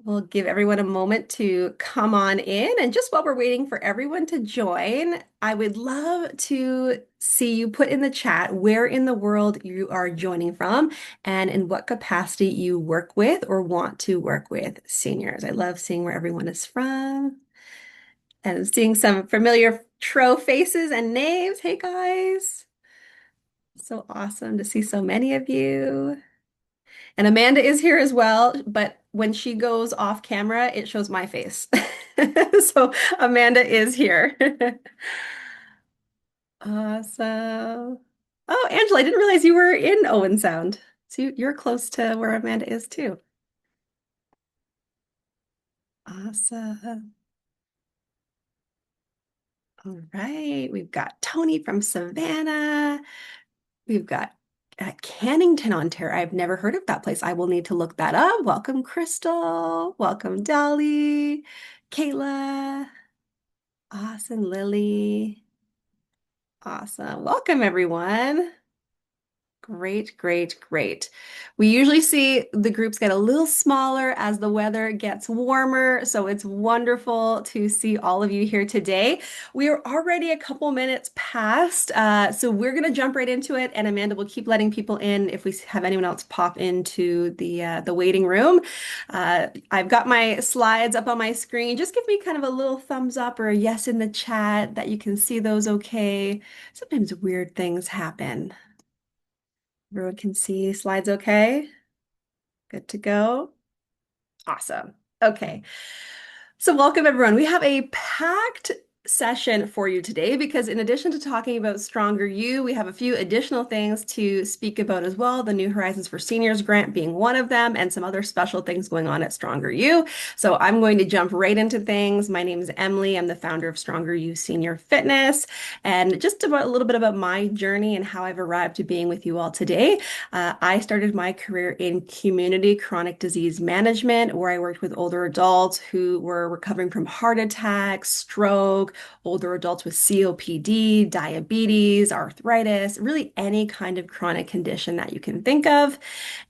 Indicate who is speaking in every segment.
Speaker 1: We'll give everyone a moment to come on in. And just while we're waiting for everyone to join, I would love to see you put in the chat where in the world you are joining from and in what capacity you work with or want to work with seniors. I love seeing where everyone is from and seeing some familiar tro faces and names. Hey guys, so awesome to see so many of you. And Amanda is here as well, but when she goes off camera, it shows my face. So Amanda is here. Awesome. Oh, Angela, I didn't realize you were in Owen Sound. So you're close to where Amanda is too. Awesome. All right. We've got Tony from Savannah. We've got Cannington, Ontario. I've never heard of that place. I will need to look that up. Welcome, Crystal. Welcome, Dolly. Kayla. Awesome, Lily. Awesome. Welcome, everyone. Great, great, great. We usually see the groups get a little smaller as the weather gets warmer, so it's wonderful to see all of you here today. We are already a couple minutes past, so we're going to jump right into it, and Amanda will keep letting people in if we have anyone else pop into the waiting room. I've got my slides up on my screen. Just give me kind of a little thumbs up or a yes in the chat that you can see those okay. Sometimes weird things happen. Everyone can see slides okay? Good to go? Awesome. Okay. So welcome everyone. We have a packed session for you today because in addition to talking about Stronger You, we have a few additional things to speak about as well. The New Horizons for Seniors grant being one of them and some other special things going on at Stronger You. So I'm going to jump right into things. My name is Emily. I'm the founder of StrongerU Senior Fitness and just about a little bit about my journey and how I've arrived to being with you all today. I started my career in community chronic disease management, where I worked with older adults who were recovering from heart attacks, stroke, older adults with COPD, diabetes, arthritis, really any kind of chronic condition that you can think of.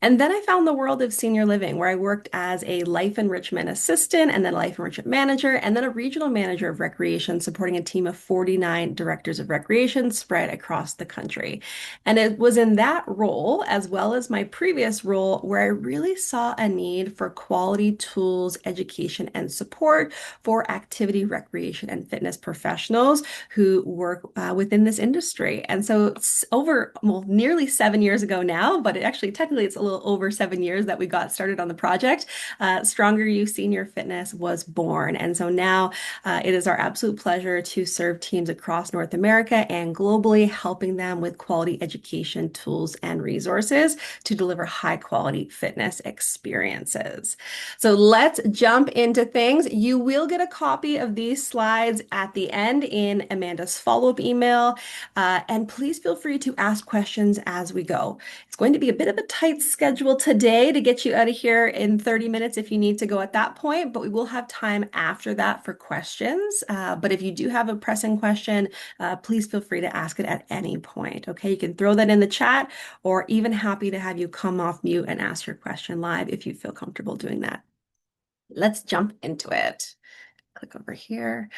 Speaker 1: And then I found the world of senior living, where I worked as a life enrichment assistant and then life enrichment manager, and then a regional manager of recreation, supporting a team of 49 directors of recreation spread across the country. And it was in that role, as well as my previous role, where I really saw a need for quality tools, education, and support for activity, recreation, and fitness professionals who work within this industry. And so it's over, well, nearly 7 years ago now, but technically it's a little over 7 years that we got started on the project. StrongerU Senior Fitness was born. And so now it is our absolute pleasure to serve teams across North America and globally, helping them with quality education tools and resources to deliver high quality fitness experiences. So let's jump into things. You will get a copy of these slides at the end in Amanda's follow-up email. And please feel free to ask questions as we go. It's going to be a bit of a tight schedule today to get you out of here in 30 minutes if you need to go at that point, but we will have time after that for questions. But if you do have a pressing question, please feel free to ask it at any point. Okay, you can throw that in the chat, or even happy to have you come off mute and ask your question live if you feel comfortable doing that. Let's jump into it. Click over here.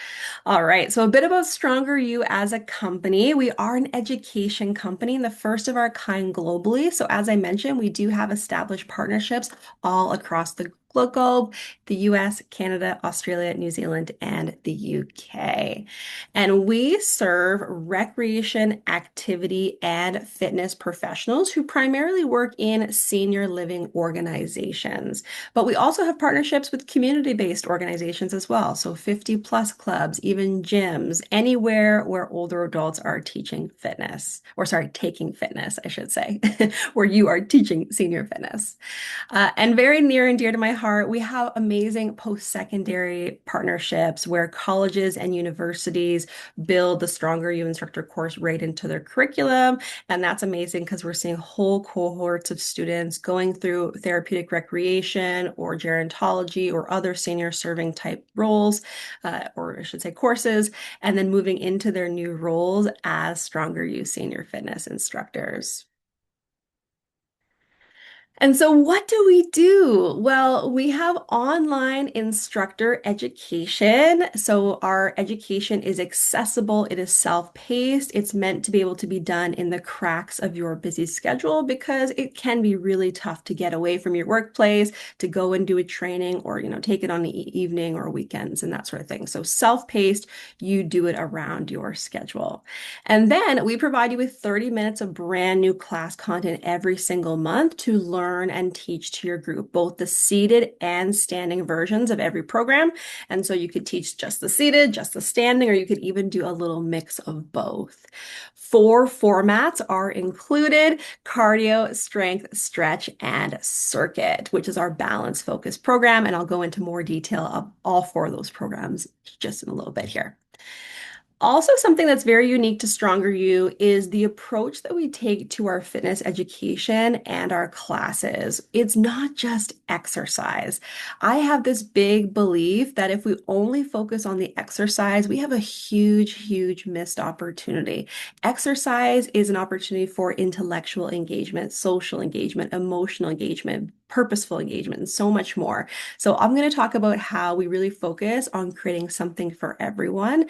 Speaker 1: All right, so a bit about StrongerU as a company. We are an education company, the first of our kind globally. So as I mentioned, we do have established partnerships all across the globe, the US, Canada, Australia, New Zealand, and the UK. And we serve recreation, activity, and fitness professionals who primarily work in senior living organizations. But we also have partnerships with community-based organizations as well. So 50 plus clubs, even gyms, anywhere where older adults are teaching fitness, or sorry, taking fitness, I should say, where you are teaching senior fitness. And very near and dear to my heart, we have amazing post-secondary partnerships where colleges and universities build the StrongerU instructor course right into their curriculum. And that's amazing because we're seeing whole cohorts of students going through therapeutic recreation or gerontology or other senior serving type roles, or I should say courses, and then moving into their new roles as StrongerU Senior Fitness Instructors. And so, what do we do? Well, we have online instructor education. So, our education is accessible, it is self-paced, it's meant to be able to be done in the cracks of your busy schedule because it can be really tough to get away from your workplace to go and do a training or, take it on the evening or weekends and that sort of thing. So, self-paced, you do it around your schedule. And then we provide you with 30 minutes of brand new class content every single month to learn and teach to your group, both the seated and standing versions of every program. And so you could teach just the seated, just the standing, or you could even do a little mix of both. Four formats are included: cardio, strength, stretch, and circuit, which is our balance focused program. And I'll go into more detail of all four of those programs just in a little bit here. Also, something that's very unique to Stronger You is the approach that we take to our fitness education and our classes. It's not just exercise. I have this big belief that if we only focus on the exercise, we have a huge, huge missed opportunity. Exercise is an opportunity for intellectual engagement, social engagement, emotional engagement, purposeful engagement, and so much more. So, I'm going to talk about how we really focus on creating something for everyone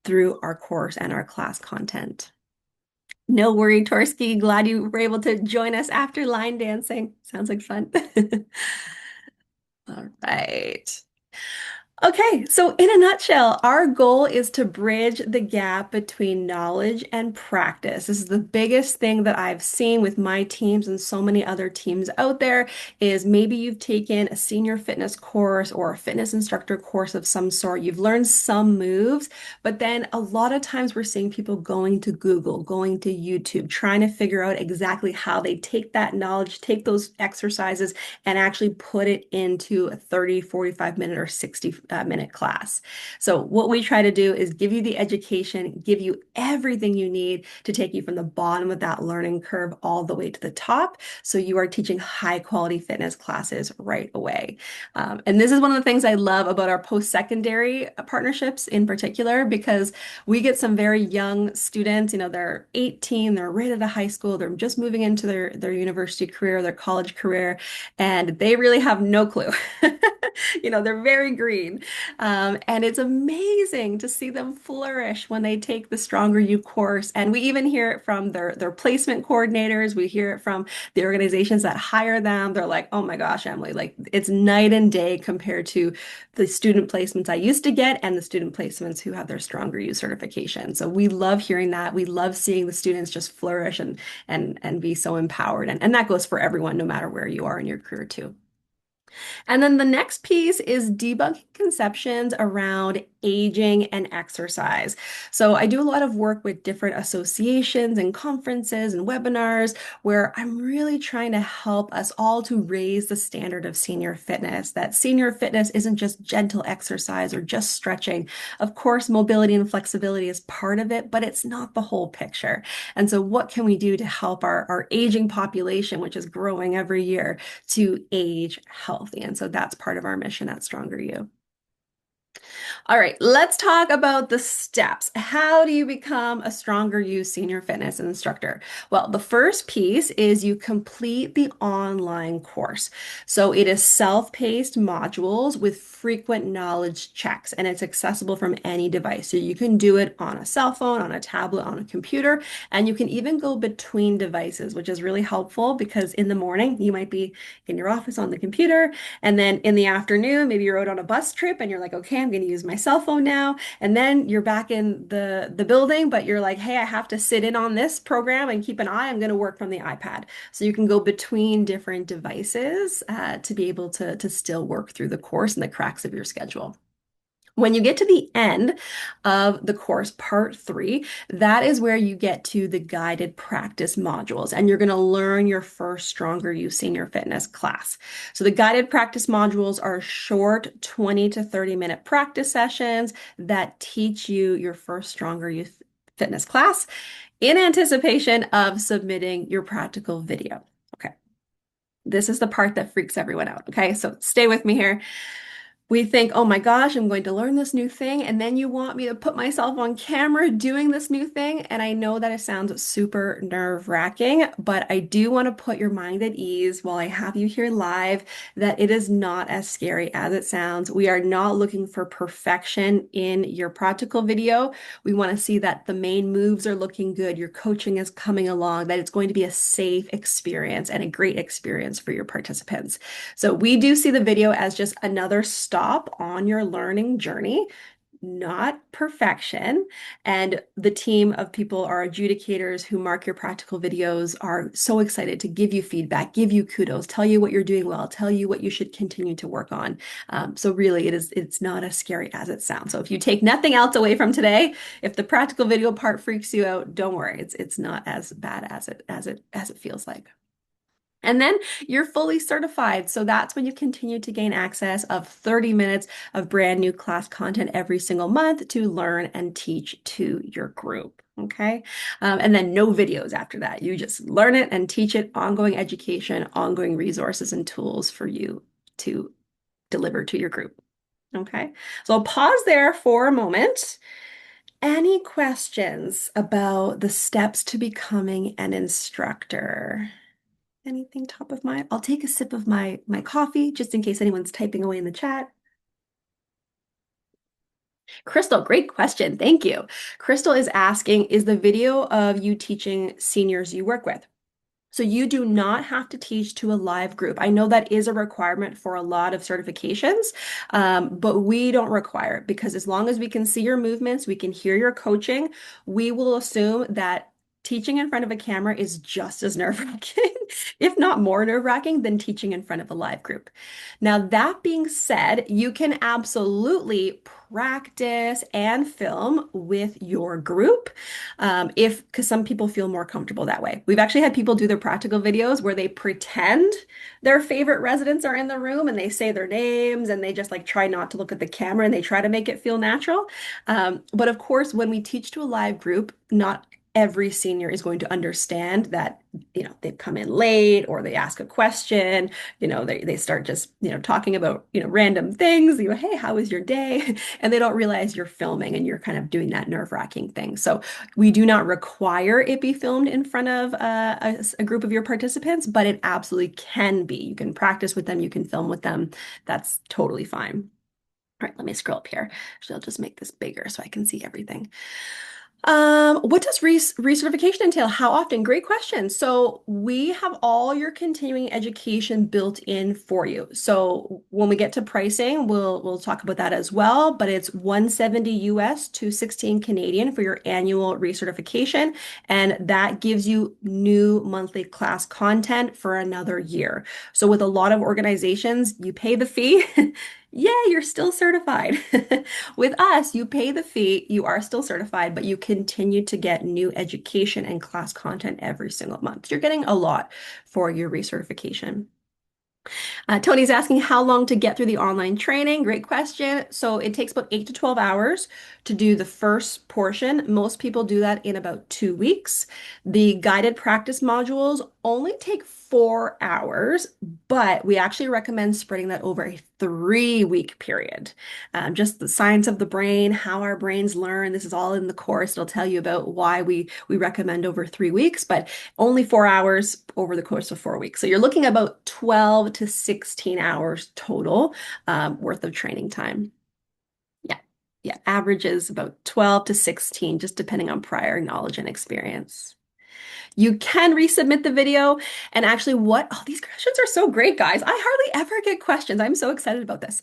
Speaker 1: through our course and our class content. No worry, Torsky. Glad you were able to join us after line dancing. Sounds like fun. All right. Okay, so in a nutshell, our goal is to bridge the gap between knowledge and practice. This is the biggest thing that I've seen with my teams and so many other teams out there is maybe you've taken a senior fitness course or a fitness instructor course of some sort. You've learned some moves, but then a lot of times we're seeing people going to Google, going to YouTube, trying to figure out exactly how they take that knowledge, take those exercises, and actually put it into a 30, 45 minute or 60 minute class. So what we try to do is give you the education, give you everything you need to take you from the bottom of that learning curve all the way to the top. So you are teaching high quality fitness classes right away. And this is one of the things I love about our post-secondary partnerships in particular, because we get some very young students, they're 18, they're right out of high school, they're just moving into their university career, their college career, and they really have no clue. They're very green. And it's amazing to see them flourish when they take the Stronger You course. And we even hear it from their placement coordinators. We hear it from the organizations that hire them. They're like, oh my gosh, Emily, like it's night and day compared to the student placements I used to get and the student placements who have their Stronger You certification. So we love hearing that. We love seeing the students just flourish and be so empowered. And that goes for everyone, no matter where you are in your career too. And then the next piece is debunking conceptions around aging and exercise. So I do a lot of work with different associations and conferences and webinars where I'm really trying to help us all to raise the standard of senior fitness, that senior fitness isn't just gentle exercise or just stretching. Of course, mobility and flexibility is part of it, but it's not the whole picture. And so what can we do to help our aging population, which is growing every year, to age healthy? And so that's part of our mission at Stronger You. All right, let's talk about the steps. How do you become a Stronger You Senior Fitness Instructor? Well, the first piece is you complete the online course. So it is self-paced modules with frequent knowledge checks, and it's accessible from any device. So you can do it on a cell phone, on a tablet, on a computer, and you can even go between devices, which is really helpful because in the morning you might be in your office on the computer, and then in the afternoon, maybe you're out on a bus trip and you're like, okay, I'm going to use my cell phone now. And then you're back in the building, but you're like, hey, I have to sit in on this program and keep an eye. I'm going to work from the iPad. So you can go between different devices to be able to still work through the course and the cracks of your schedule. When you get to the end of the course, part 3, that is where you get to the guided practice modules, and you're going to learn your first Stronger You Senior Fitness class. So the guided practice modules are short 20 to 30 minute practice sessions that teach you your first Stronger You Fitness class in anticipation of submitting your practical video. Okay. This is the part that freaks everyone out. Okay. So stay with me here. We think, oh my gosh, I'm going to learn this new thing. And then you want me to put myself on camera doing this new thing. And I know that it sounds super nerve-wracking, but I do want to put your mind at ease while I have you here live that it is not as scary as it sounds. We are not looking for perfection in your practical video. We want to see that the main moves are looking good, your coaching is coming along, that it's going to be a safe experience and a great experience for your participants. So we do see the video as just another stop on your learning journey, not perfection. And the team of people, our adjudicators who mark your practical videos, are so excited to give you feedback, give you kudos, tell you what you're doing well, tell you what you should continue to work on. So really, it's not as scary as it sounds. So if you take nothing else away from today, if the practical video part freaks you out, don't worry. It's not as bad as it feels like. And then you're fully certified. So that's when you continue to gain access of 30 minutes of brand new class content every single month to learn and teach to your group. Okay. And then no videos after that. You just learn it and teach it, ongoing education, ongoing resources and tools for you to deliver to your group. Okay. So I'll pause there for a moment. Any questions about the steps to becoming an instructor? Anything top of mind? I'll take a sip of my coffee just in case anyone's typing away in the chat. Crystal, great question. Thank you. Crystal is asking, is the video of you teaching seniors you work with? So you do not have to teach to a live group. I know that is a requirement for a lot of certifications, but we don't require it because as long as we can see your movements, we can hear your coaching, we will assume that teaching in front of a camera is just as nerve-wracking, if not more nerve-wracking than teaching in front of a live group. Now, that being said, you can absolutely practice and film with your group because some people feel more comfortable that way. We've actually had people do their practical videos where they pretend their favorite residents are in the room and they say their names and they just like try not to look at the camera and they try to make it feel natural. But of course, when we teach to a live group, not every senior is going to understand that, they've come in late or they ask a question, they start just, talking about, random things, hey, how was your day? And they don't realize you're filming and you're kind of doing that nerve-wracking thing. So we do not require it be filmed in front of a group of your participants, but it absolutely can be. You can practice with them, you can film with them. That's totally fine. All right, let me scroll up here. Actually, I'll just make this bigger so I can see everything. What does recertification entail? How often? Great question. So we have all your continuing education built in for you. So when we get to pricing, we'll talk about that as well, but it's 170 US to 16 Canadian for your annual recertification, and that gives you new monthly class content for another year. So with a lot of organizations, you pay the fee. Yeah, you're still certified. With us, you pay the fee, you are still certified, but you continue to get new education and class content every single month. You're getting a lot for your recertification. Tony's asking how long to get through the online training. Great question. So it takes about 8 to 12 hours to do the first portion. Most people do that in about 2 weeks. The guided practice modules only take 4 hours, but we actually recommend spreading that over a 3-week period. Just the science of the brain, how our brains learn. This is all in the course. It'll tell you about why we recommend over 3 weeks, but only 4 hours over the course of 4 weeks. So you're looking about 12 to 16 hours total worth of training time. Yeah. Yeah. Average is about 12 to 16, just depending on prior knowledge and experience. You can resubmit the video. And actually, oh, these questions are so great, guys. I hardly ever get questions. I'm so excited about this.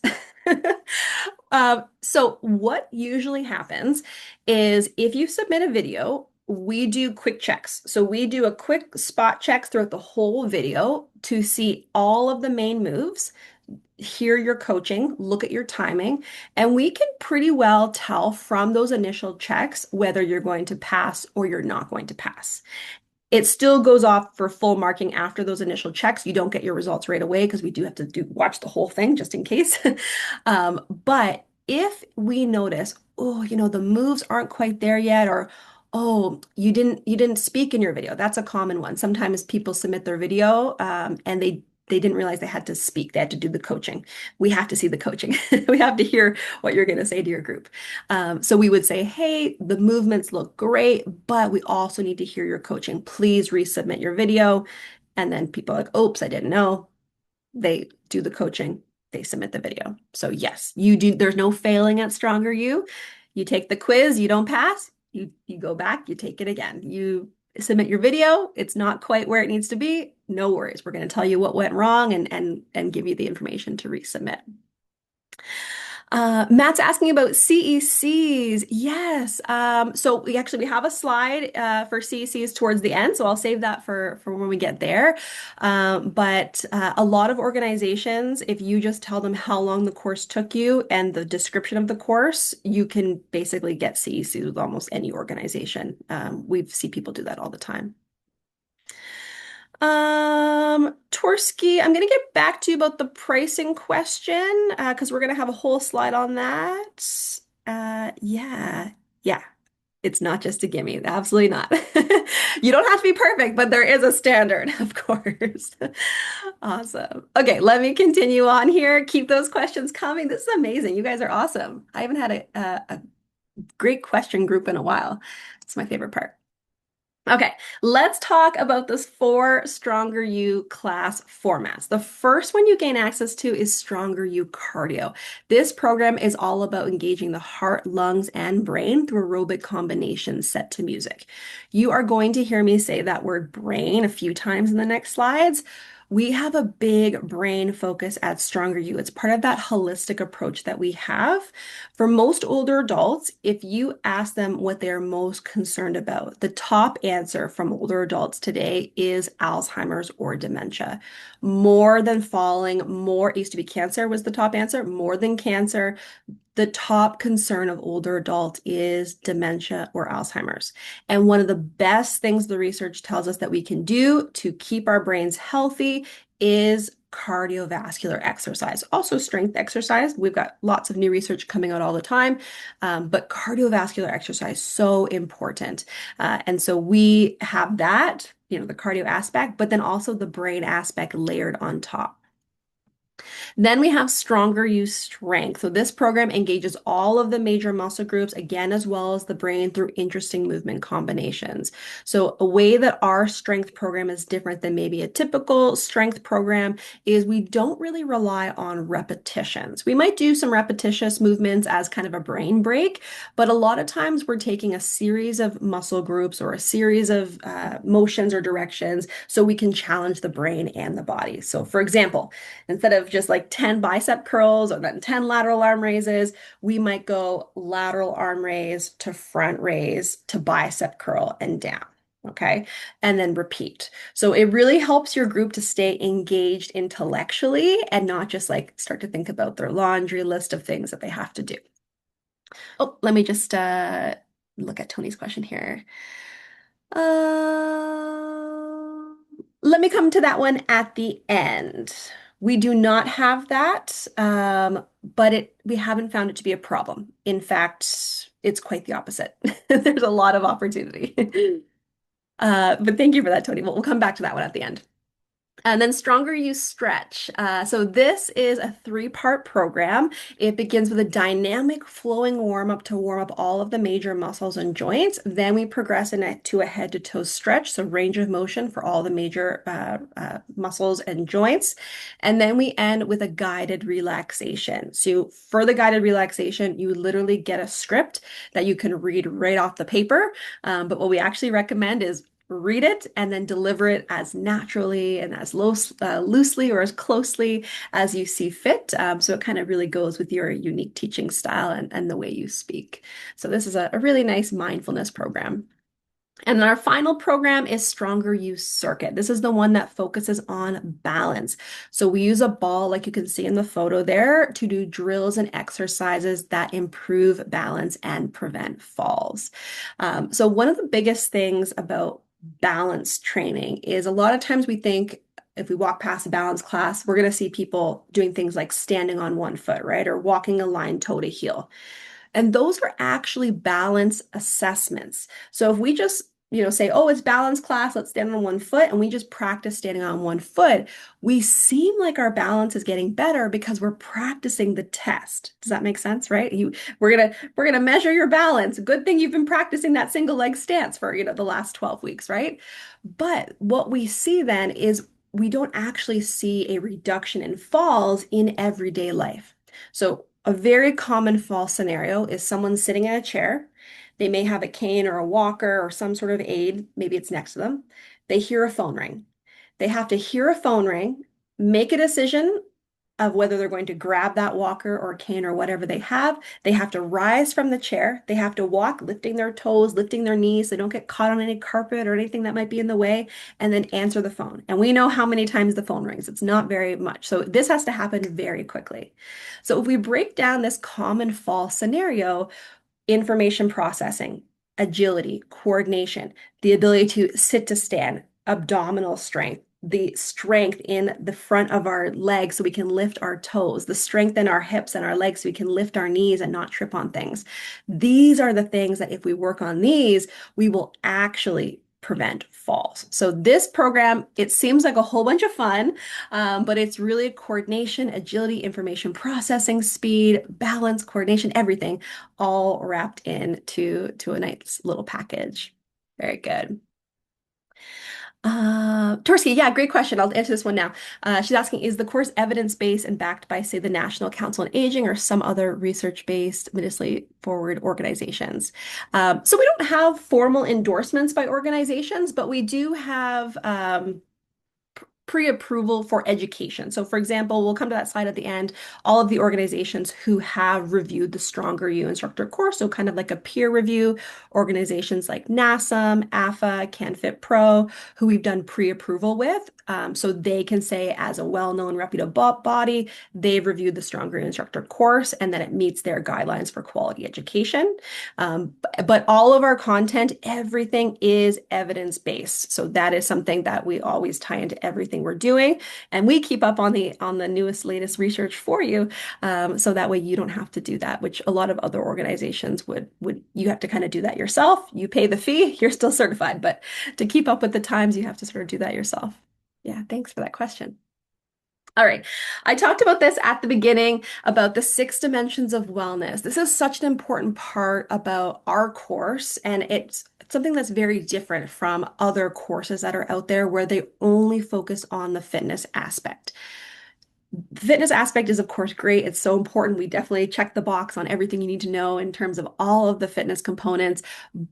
Speaker 1: So what usually happens is if you submit a video, we do quick checks. So we do a quick spot checks throughout the whole video to see all of the main moves, hear your coaching, look at your timing, and we can pretty well tell from those initial checks whether you're going to pass or you're not going to pass. It still goes off for full marking after those initial checks. You don't get your results right away because we do have to watch the whole thing just in case. But if we notice, oh, the moves aren't quite there yet, or oh, you didn't speak in your video. That's a common one. Sometimes people submit their video and they didn't realize they had to speak. They had to do the coaching. We have to see the coaching. We have to hear what you're going to say to your group. So we would say, hey, the movements look great, but we also need to hear your coaching. Please resubmit your video. And then people are like, oops, I didn't know. They do the coaching, they submit the video. So yes, you do. There's no failing at Stronger You. You take the quiz, you don't pass, you go back, you take it again. You submit your video, it's not quite where it needs to be. No worries. We're going to tell you what went wrong and give you the information to resubmit. Matt's asking about CECs. Yes. So we have a slide for CECs towards the end, so I'll save that for when we get there. But a lot of organizations, if you just tell them how long the course took you and the description of the course, you can basically get CECs with almost any organization. We see people do that all the time. Torsky, I'm gonna get back to you about the pricing question because we're gonna have a whole slide on that. Yeah, yeah, it's not just a gimme. Absolutely not. You don't have to be perfect, but there is a standard, of course. Awesome. Okay, let me continue on here. Keep those questions coming. This is amazing. You guys are awesome. I haven't had a great question group in a while. It's my favorite part. Okay, let's talk about those 4 Stronger You class formats. The first one you gain access to is Stronger You Cardio. This program is all about engaging the heart, lungs, and brain through aerobic combinations set to music. You are going to hear me say that word brain a few times in the next slides. We have a big brain focus at Stronger You. It's part of that holistic approach that we have. For most older adults, if you ask them what they're most concerned about, the top answer from older adults today is Alzheimer's or dementia. More than falling, it used to be cancer was the top answer, more than cancer. The top concern of older adults is dementia or Alzheimer's. And one of the best things the research tells us that we can do to keep our brains healthy is cardiovascular exercise. Also strength exercise. We've got lots of new research coming out all the time, but cardiovascular exercise, so important. And so we have that, the cardio aspect, but then also the brain aspect layered on top. Then we have StrongerU Strength. So this program engages all of the major muscle groups, again, as well as the brain through interesting movement combinations. So a way that our strength program is different than maybe a typical strength program is we don't really rely on repetitions. We might do some repetitious movements as kind of a brain break, but a lot of times we're taking a series of muscle groups or a series of motions or directions so we can challenge the brain and the body. So for example, instead of just like 10 bicep curls or then 10 lateral arm raises, we might go lateral arm raise to front raise to bicep curl and down. Okay. And then repeat. So it really helps your group to stay engaged intellectually and not just like start to think about their laundry list of things that they have to do. Oh, let me just look at Tony's question here. Let me come to that one at the end. We do not have that, but we haven't found it to be a problem. In fact, it's quite the opposite. There's a lot of opportunity. But thank you for that, Tony. We'll come back to that one at the end. And then StrongerU Stretch. So this is a 3-part program. It begins with a dynamic flowing warm-up to warm up all of the major muscles and joints. Then we progress to a head-to-toe stretch, so range of motion for all the major muscles and joints. And then we end with a guided relaxation. So for the guided relaxation, you literally get a script that you can read right off the paper. But what we actually recommend is read it and then deliver it as naturally and as loosely or as closely as you see fit. So it kind of really goes with your unique teaching style and the way you speak. So this is a really nice mindfulness program. And then our final program is StrongerU Circuit. This is the one that focuses on balance. So we use a ball, like you can see in the photo there, to do drills and exercises that improve balance and prevent falls. So one of the biggest things about balance training is a lot of times we think if we walk past a balance class, we're going to see people doing things like standing on one foot, right? Or walking a line toe to heel. And those are actually balance assessments. So if we just say, oh, it's balance class, let's stand on one foot, and we just practice standing on one foot, we seem like our balance is getting better because we're practicing the test. Does that make sense, right? We're gonna measure your balance. Good thing you've been practicing that single leg stance for, the last 12 weeks, right? But what we see then is we don't actually see a reduction in falls in everyday life. So a very common fall scenario is someone sitting in a chair. They may have a cane or a walker or some sort of aid, maybe it's next to them. They hear a phone ring. They have to hear a phone ring, make a decision of whether they're going to grab that walker or cane or whatever they have. They have to rise from the chair. They have to walk, lifting their toes, lifting their knees. They don't get caught on any carpet or anything that might be in the way, and then answer the phone. And we know how many times the phone rings. It's not very much. So this has to happen very quickly. So if we break down this common fall scenario, information processing, agility, coordination, the ability to sit to stand, abdominal strength, the strength in the front of our legs so we can lift our toes, the strength in our hips and our legs so we can lift our knees and not trip on things. These are the things that if we work on these, we will actually prevent falls. So this program, it seems like a whole bunch of fun, but it's really coordination, agility, information processing, speed, balance, coordination, everything all wrapped into a nice little package. Very good. Torsky, yeah, great question. I'll answer this one now. She's asking, is the course evidence-based and backed by, say, the National Council on Aging or some other research-based, medicinally forward organizations? So we don't have formal endorsements by organizations, but we do have pre-approval for education. So for example, we'll come to that slide at the end, all of the organizations who have reviewed the StrongerU instructor course, so kind of like a peer review, organizations like NASM, AFA, CanFit Pro, who we've done pre-approval with. So they can say as a well-known reputable body, they've reviewed the StrongerU instructor course and that it meets their guidelines for quality education. But all of our content, everything is evidence-based. So that is something that we always tie into everything we're doing. And we keep up on the newest, latest research for you. So that way you don't have to do that, which a lot of other organizations would you have to kind of do that yourself. You pay the fee, you're still certified, but to keep up with the times, you have to sort of do that yourself. Yeah, thanks for that question. All right. I talked about this at the beginning about the 6 dimensions of wellness. This is such an important part about our course, and it's something that's very different from other courses that are out there where they only focus on the fitness aspect. Fitness aspect is, of course, great. It's so important. We definitely check the box on everything you need to know in terms of all of the fitness components,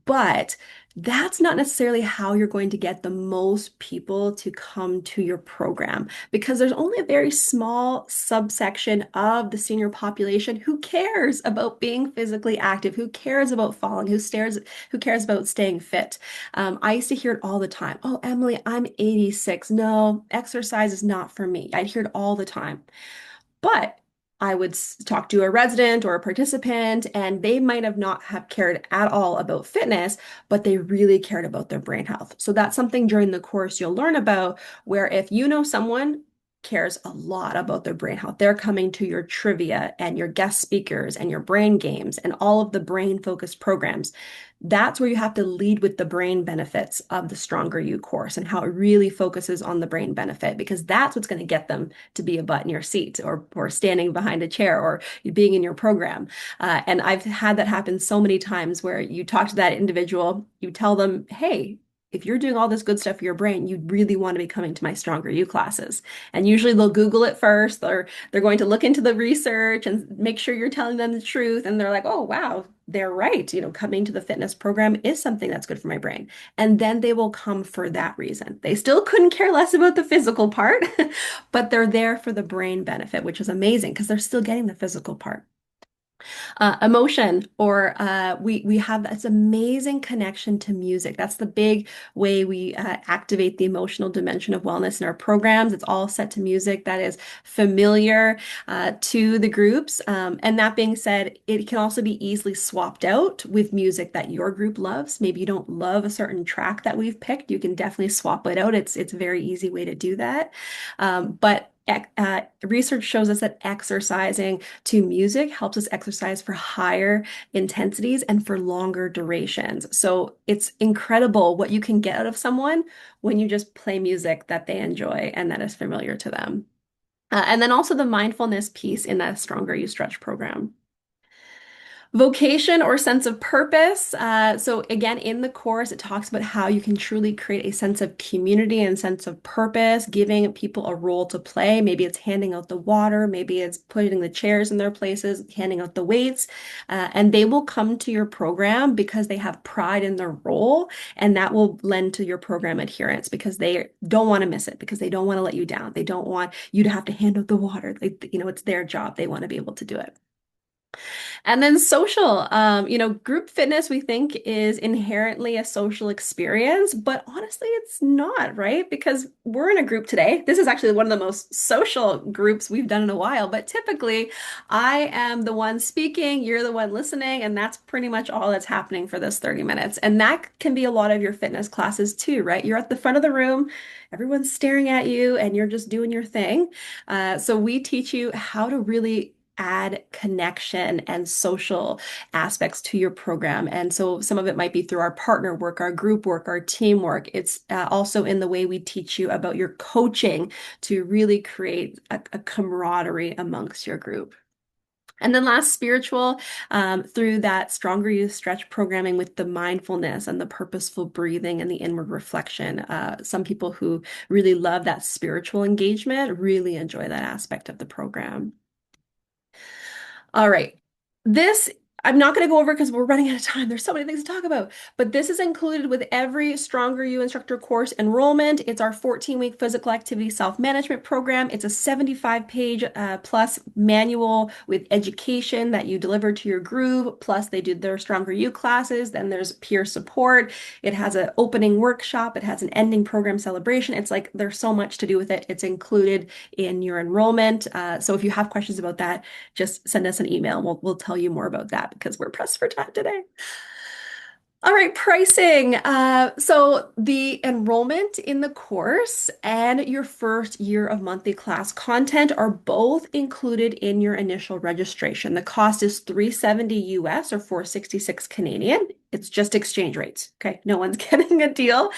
Speaker 1: but that's not necessarily how you're going to get the most people to come to your program because there's only a very small subsection of the senior population who cares about being physically active, who cares about falling, who cares about staying fit. I used to hear it all the time. Oh, Emily, I'm 86. No, exercise is not for me. I'd hear it all the time. But I would talk to a resident or a participant, and they might have not have cared at all about fitness, but they really cared about their brain health. So that's something during the course you'll learn about, where if you know someone cares a lot about their brain health, they're coming to your trivia and your guest speakers and your brain games and all of the brain focused programs. That's where you have to lead with the brain benefits of the StrongerU course and how it really focuses on the brain benefit, because that's what's going to get them to be a butt in your seat or standing behind a chair or being in your program. And I've had that happen so many times where you talk to that individual, you tell them, hey, if you're doing all this good stuff for your brain, you really want to be coming to my StrongerU classes. And usually they'll Google it first, or they're going to look into the research and make sure you're telling them the truth. And they're like, oh, wow, they're right. Coming to the fitness program is something that's good for my brain. And then they will come for that reason. They still couldn't care less about the physical part, but they're there for the brain benefit, which is amazing because they're still getting the physical part. Emotion, or we have this amazing connection to music. That's the big way we activate the emotional dimension of wellness in our programs. It's all set to music that is familiar to the groups. And that being said, it can also be easily swapped out with music that your group loves. Maybe you don't love a certain track that we've picked. You can definitely swap it out. It's a very easy way to do that. But research shows us that exercising to music helps us exercise for higher intensities and for longer durations. So it's incredible what you can get out of someone when you just play music that they enjoy and that is familiar to them. And then also the mindfulness piece in that Stronger You Stretch program. Vocation or sense of purpose. So again, in the course, it talks about how you can truly create a sense of community and sense of purpose, giving people a role to play. Maybe it's handing out the water, maybe it's putting the chairs in their places, handing out the weights, and they will come to your program because they have pride in their role, and that will lend to your program adherence because they don't want to miss it, because they don't want to let you down. They don't want you to have to hand out the water. It's their job. They want to be able to do it. And then social, group fitness we think is inherently a social experience, but honestly, it's not, right? Because we're in a group today. This is actually one of the most social groups we've done in a while, but typically I am the one speaking, you're the one listening, and that's pretty much all that's happening for this 30 minutes. And that can be a lot of your fitness classes too, right? You're at the front of the room, everyone's staring at you, and you're just doing your thing. So we teach you how to really add connection and social aspects to your program. And so some of it might be through our partner work, our group work, our teamwork. It's also in the way we teach you about your coaching to really create a camaraderie amongst your group. And then last, spiritual, through that Stronger You Stretch programming with the mindfulness and the purposeful breathing and the inward reflection. Some people who really love that spiritual engagement really enjoy that aspect of the program. All right. This I'm not going to go over because we're running out of time. There's so many things to talk about, but this is included with every Stronger You instructor course enrollment. It's our 14-week physical activity self-management program. It's a 75-page plus manual with education that you deliver to your group. Plus, they do their Stronger You classes. Then there's peer support. It has an opening workshop. It has an ending program celebration. It's like there's so much to do with it. It's included in your enrollment. So if you have questions about that, just send us an email. We'll tell you more about that because we're pressed for time today. All right, pricing. So the enrollment in the course and your first year of monthly class content are both included in your initial registration. The cost is $370 US or 466 Canadian. It's just exchange rates. Okay, no one's getting a deal.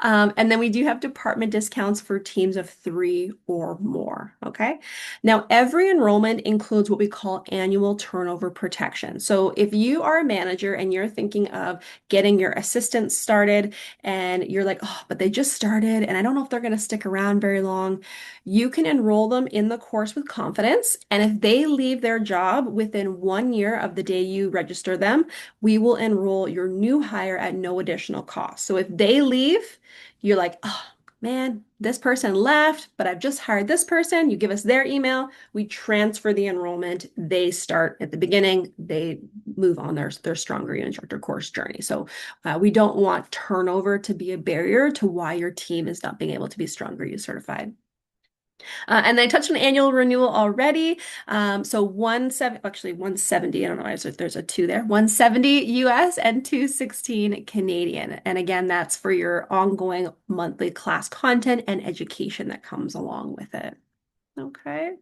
Speaker 1: And then we do have department discounts for teams of 3 or more. Okay. Now, every enrollment includes what we call annual turnover protection. So if you are a manager and you're thinking of getting your assistants started and you're like, oh, but they just started and I don't know if they're going to stick around very long, you can enroll them in the course with confidence. And if they leave their job within 1 year of the day you register them, we will enroll your new hire at no additional cost. So if they leave, you're like, oh, man, this person left, but I've just hired this person. You give us their email, we transfer the enrollment. They start at the beginning, they move on their Stronger You instructor course journey. So we don't want turnover to be a barrier to why your team is not being able to be Stronger You certified. And I touched on annual renewal already. So 170, I don't know if there's a two there, 170 US and 216 Canadian. And again, that's for your ongoing monthly class content and education that comes along with it. Okay.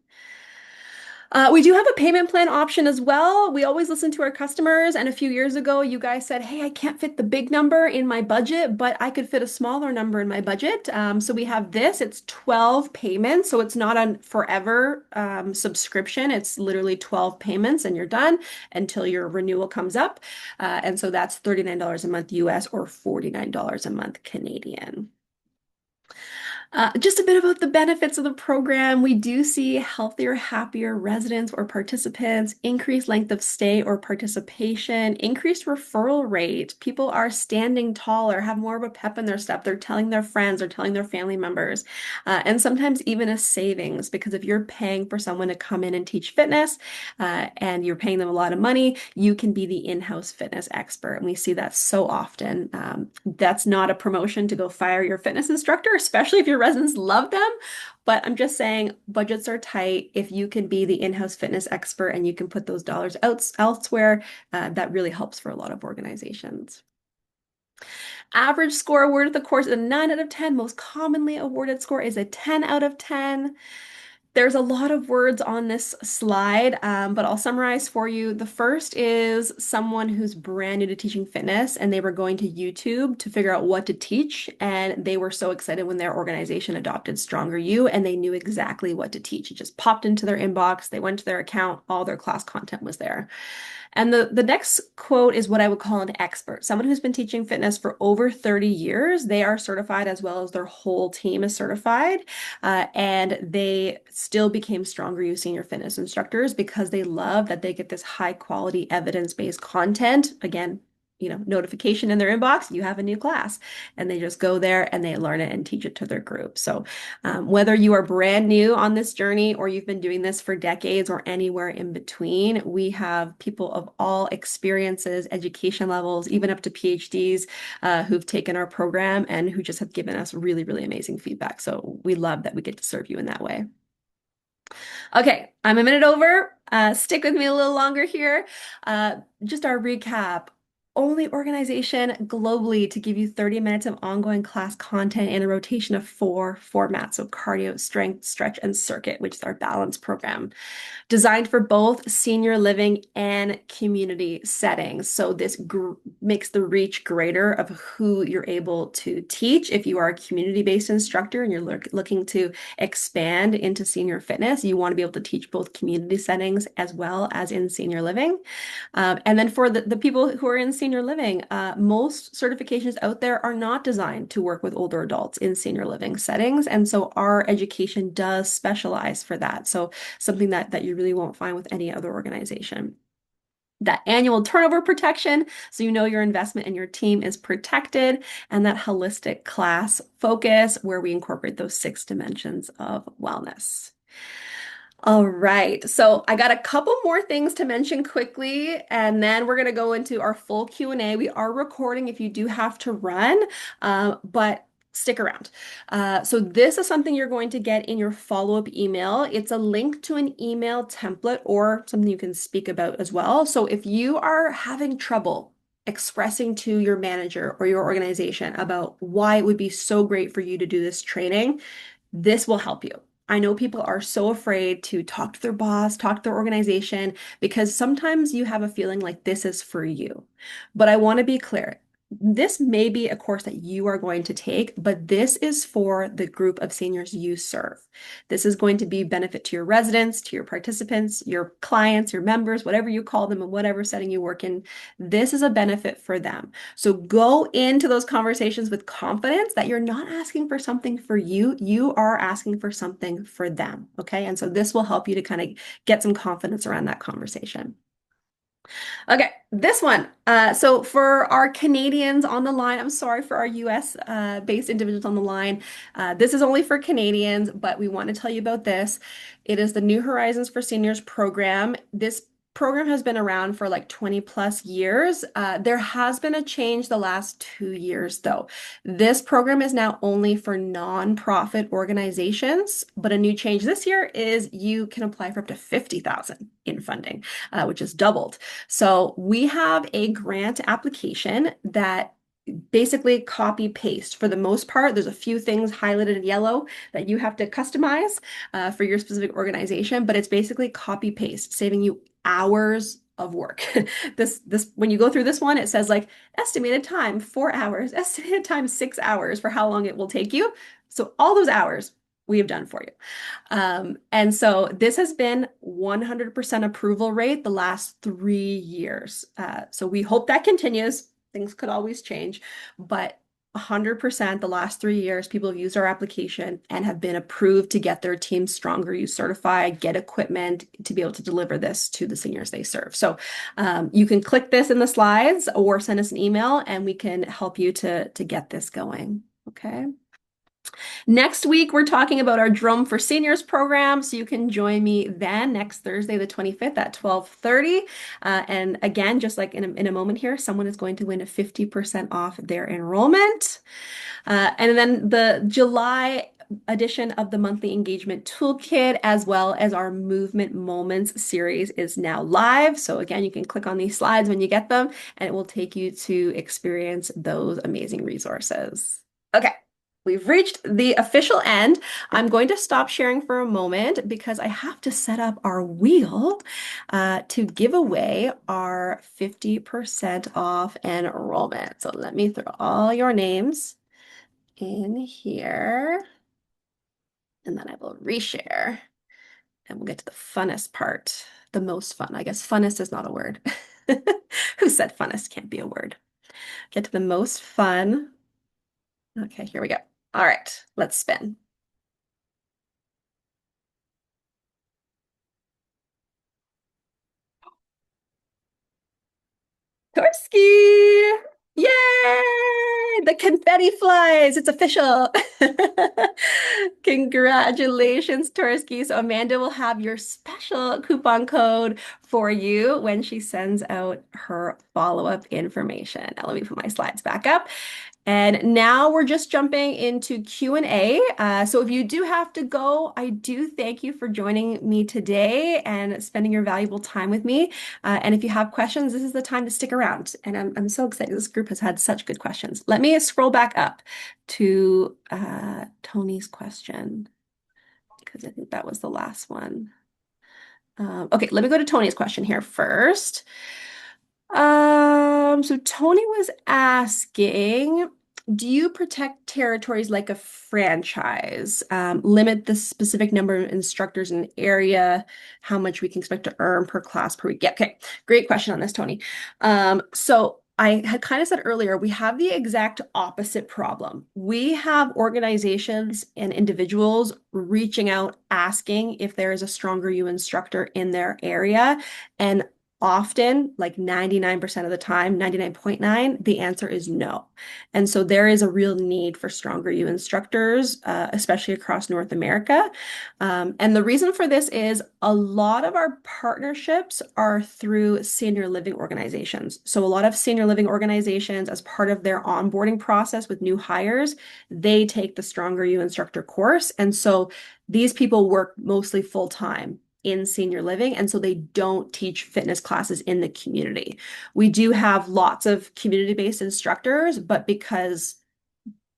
Speaker 1: We do have a payment plan option as well. We always listen to our customers. And a few years ago, you guys said, hey, I can't fit the big number in my budget, but I could fit a smaller number in my budget. So we have this. It's 12 payments. So it's not a forever subscription. It's literally 12 payments and you're done until your renewal comes up. And so that's $39 a month US or $49 a month Canadian. Just a bit about the benefits of the program. We do see healthier, happier residents or participants, increased length of stay or participation, increased referral rate. People are standing taller, have more of a pep in their step. They're telling their friends, they're telling their family members, and sometimes even a savings because if you're paying for someone to come in and teach fitness and you're paying them a lot of money, you can be the in-house fitness expert. And we see that so often. That's not a promotion to go fire your fitness instructor, especially if you're residents love them. But I'm just saying budgets are tight. If you can be the in-house fitness expert and you can put those dollars out elsewhere, that really helps for a lot of organizations. Average score awarded the course is a 9 out of 10. Most commonly awarded score is a 10 out of 10. There's a lot of words on this slide, but I'll summarize for you. The first is someone who's brand new to teaching fitness, and they were going to YouTube to figure out what to teach. And they were so excited when their organization adopted Stronger U, and they knew exactly what to teach. It just popped into their inbox. They went to their account, all their class content was there. And the next quote is what I would call an expert, someone who's been teaching fitness for over 30 years. They are certified as well as their whole team is certified. And they still became StrongerU Senior Fitness Instructors because they love that they get this high quality evidence-based content. Again, notification in their inbox, you have a new class, and they just go there and they learn it and teach it to their group. So whether you are brand new on this journey or you've been doing this for decades or anywhere in between, we have people of all experiences, education levels, even up to PhDs who've taken our program and who just have given us really, really amazing feedback. So we love that we get to serve you in that way. Okay, I'm a minute over. Stick with me a little longer here. Just our recap. Only organization globally to give you 30 minutes of ongoing class content in a rotation of 4 formats. So cardio, strength, stretch, and circuit, which is our balance program. Designed for both senior living and community settings. So this makes the reach greater of who you're able to teach. If you are a community-based instructor and you're looking to expand into senior fitness, you want to be able to teach both community settings as well as in senior living. And then for the people who are in senior living, most certifications out there are not designed to work with older adults in senior living settings. And so our education does specialize for that. So something that you really won't find with any other organization. That annual turnover protection, so you know your investment in your team is protected, and that holistic class focus where we incorporate those 6 dimensions of wellness. All right, so I got a couple more things to mention quickly, and then we're going to go into our full Q&A. We are recording if you do have to run, but stick around. So this is something you're going to get in your follow-up email. It's a link to an email template or something you can speak about as well. So if you are having trouble expressing to your manager or your organization about why it would be so great for you to do this training, this will help you. I know people are so afraid to talk to their boss, talk to their organization, because sometimes you have a feeling like this is for you. But I want to be clear. This may be a course that you are going to take, but this is for the group of seniors you serve. This is going to be benefit to your residents, to your participants, your clients, your members, whatever you call them, in whatever setting you work in. This is a benefit for them. So go into those conversations with confidence that you're not asking for something for you. You are asking for something for them. Okay. And so this will help you to kind of get some confidence around that conversation. Okay, this one. So for our Canadians on the line, I'm sorry for our US based individuals on the line. This is only for Canadians, but we want to tell you about this. It is the New Horizons for Seniors program. This program has been around for like 20 plus years. There has been a change the last 2 years though. This program is now only for nonprofit organizations, but a new change this year is you can apply for up to 50,000 in funding, which is doubled. So we have a grant application that basically copy paste for the most part. There's a few things highlighted in yellow that you have to customize for your specific organization, but it's basically copy paste, saving you hours of work. This when you go through this one, it says like estimated time 4 hours, estimated time 6 hours for how long it will take you. So all those hours we have done for you. And so this has been 100% approval rate the last 3 years. So we hope that continues. Things could always change, but 100% the last 3 years, people have used our application and have been approved to get their team StrongerU certified, get equipment to be able to deliver this to the seniors they serve. So you can click this in the slides or send us an email and we can help you to get this going. Okay. Next week, we're talking about our Drum for Seniors program, so you can join me then next Thursday, the 25th at 12:30. And again, just like in a moment here, someone is going to win a 50% off their enrollment. And then the July edition of the monthly engagement toolkit, as well as our movement moments series, is now live. So again, you can click on these slides when you get them, and it will take you to experience those amazing resources. Okay. We've reached the official end. I'm going to stop sharing for a moment because I have to set up our wheel to give away our 50% off enrollment. So let me throw all your names in here and then I will reshare and we'll get to the funnest part, the most fun. I guess funnest is not a word. Who said funnest can't be a word? Get to the most fun. Okay, here we go. All right, let's spin. Torski! Yay! The confetti flies. It's official. Congratulations, Torski. So Amanda will have your special coupon code for you when she sends out her follow-up information. Now let me put my slides back up. And now we're just jumping into Q&A. So if you do have to go, I do thank you for joining me today and spending your valuable time with me. And if you have questions, this is the time to stick around. And I'm so excited. This group has had such good questions. Let me scroll back up to Tony's question because I think that was the last one. Okay, let me go to Tony's question here first. So Tony was asking, do you protect territories like a franchise? Limit the specific number of instructors in an area, how much we can expect to earn per class per week? Yeah, okay. Great question on this, Tony. So I had kind of said earlier, we have the exact opposite problem. We have organizations and individuals reaching out asking if there is a StrongerU instructor in their area. And often, like 99% of the time, 99.9, the answer is no. And so there is a real need for StrongerU instructors, especially across North America. And the reason for this is a lot of our partnerships are through senior living organizations. So a lot of senior living organizations, as part of their onboarding process with new hires, they take the StrongerU instructor course. And so these people work mostly full time in senior living, and so they don't teach fitness classes in the community. We do have lots of community-based instructors, but because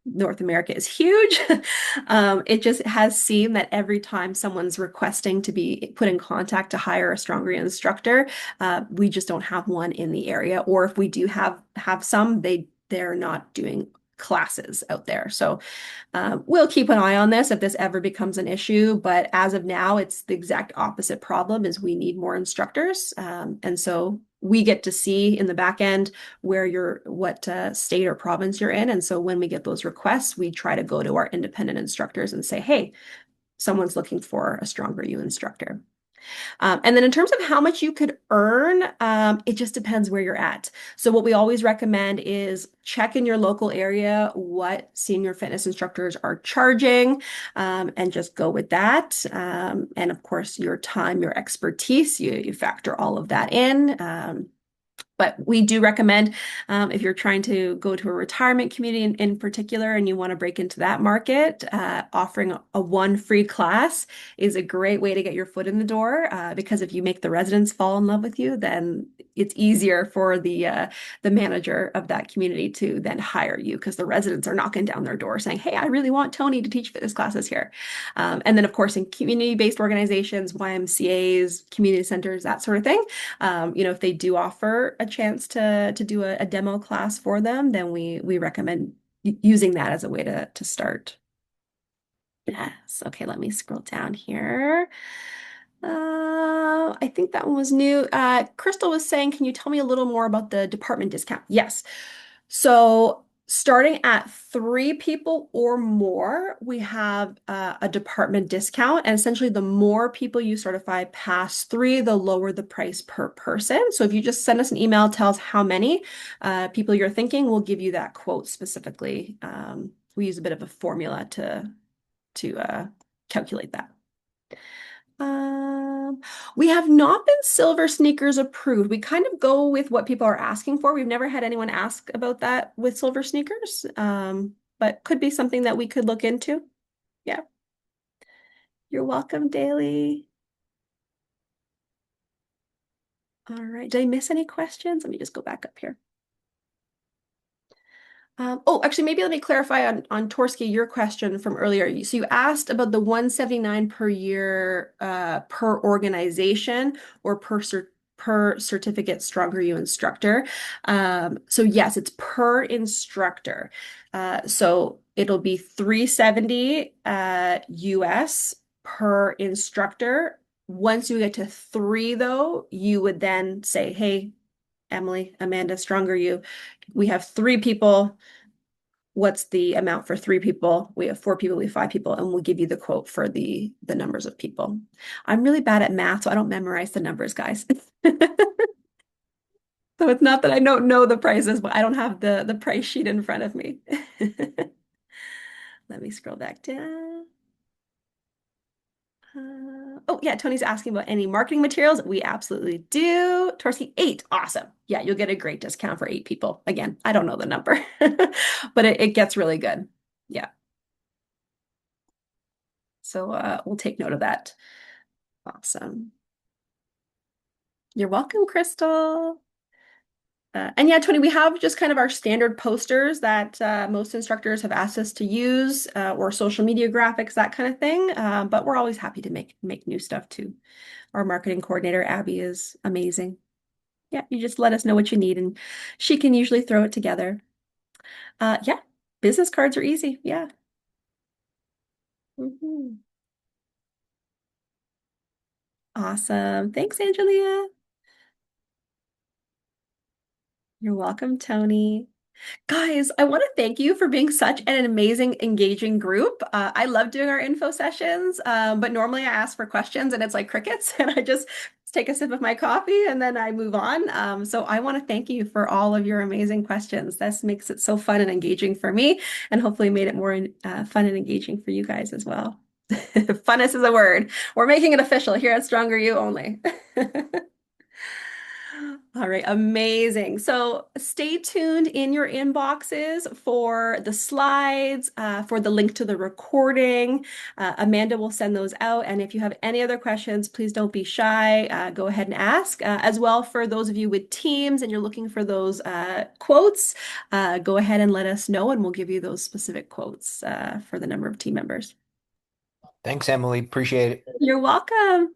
Speaker 1: North America is huge, it just has seemed that every time someone's requesting to be put in contact to hire a StrongerU instructor, we just don't have one in the area. Or if we do have some, they're not doing classes out there. So we'll keep an eye on this if this ever becomes an issue, but as of now, it's the exact opposite problem is we need more instructors. And so we get to see in the back end what state or province you're in. And so when we get those requests, we try to go to our independent instructors and say, hey, someone's looking for a StrongerU instructor. And then in terms of how much you could earn, it just depends where you're at. So what we always recommend is check in your local area what senior fitness instructors are charging, and just go with that. And of course, your time, your expertise, you factor all of that in. But we do recommend if you're trying to go to a retirement community in particular and you want to break into that market, offering a one free class is a great way to get your foot in the door. Because if you make the residents fall in love with you, then it's easier for the manager of that community to then hire you because the residents are knocking down their door saying, "Hey, I really want Tony to teach fitness classes here." And then, of course, in community-based organizations, YMCA's, community centers, that sort of thing. If they do offer a chance to do a demo class for them, then we recommend using that as a way to start. Yes. Okay, let me scroll down here. I think that one was new. Crystal was saying, can you tell me a little more about the department discount? Yes. So starting at 3 people or more, we have a department discount. And essentially, the more people you certify past 3, the lower the price per person. So if you just send us an email, tell us how many people you're thinking, we'll give you that quote specifically. We use a bit of a formula to calculate that. We have not been silver sneakers approved. We kind of go with what people are asking for. We've never had anyone ask about that with silver sneakers, but could be something that we could look into. Yeah. You're welcome, Daily. All right. Did I miss any questions? Let me just go back up here. Oh, actually, maybe let me clarify on Torsky, your question from earlier. So you asked about the 179 per year per organization or per certificate Stronger U instructor. So yes, it's per instructor. So it'll be 370 US per instructor. Once you get to three, though, you would then say, "Hey, Emily, Amanda, Stronger U, we have three people. What's the amount for three people? We have four people, we have five people, and we'll give you the quote for the numbers of people." I'm really bad at math, so I don't memorize the numbers, guys. So it's not that I don't know the prices, but I don't have the price sheet in front of me. Let me scroll back down. Oh, yeah, Tony's asking about any marketing materials. We absolutely do. Torsky, eight. Awesome. Yeah, you'll get a great discount for eight people. Again, I don't know the number, but it gets really good. Yeah. So we'll take note of that. Awesome. You're welcome, Crystal. And yeah, Tony, we have just kind of our standard posters that most instructors have asked us to use, or social media graphics, that kind of thing. But we're always happy to make new stuff too. Our marketing coordinator, Abby, is amazing. Yeah, you just let us know what you need, and she can usually throw it together. Yeah, business cards are easy. Yeah. Mhm. Awesome. Thanks, Angelia. You're welcome, Tony. Guys, I want to thank you for being such an amazing, engaging group. I love doing our info sessions, but normally I ask for questions and it's like crickets, and I just take a sip of my coffee and then I move on. So I want to thank you for all of your amazing questions. This makes it so fun and engaging for me, and hopefully made it more fun and engaging for you guys as well. Funnest is a word. We're making it official here at Stronger U only. All right, amazing. So stay tuned in your inboxes for the slides, for the link to the recording. Amanda will send those out. And if you have any other questions, please don't be shy. Go ahead and ask. As well, for those of you with teams and you're looking for those quotes, go ahead and let us know, and we'll give you those specific quotes for the number of team members.
Speaker 2: Thanks, Emily. Appreciate it.
Speaker 1: You're welcome.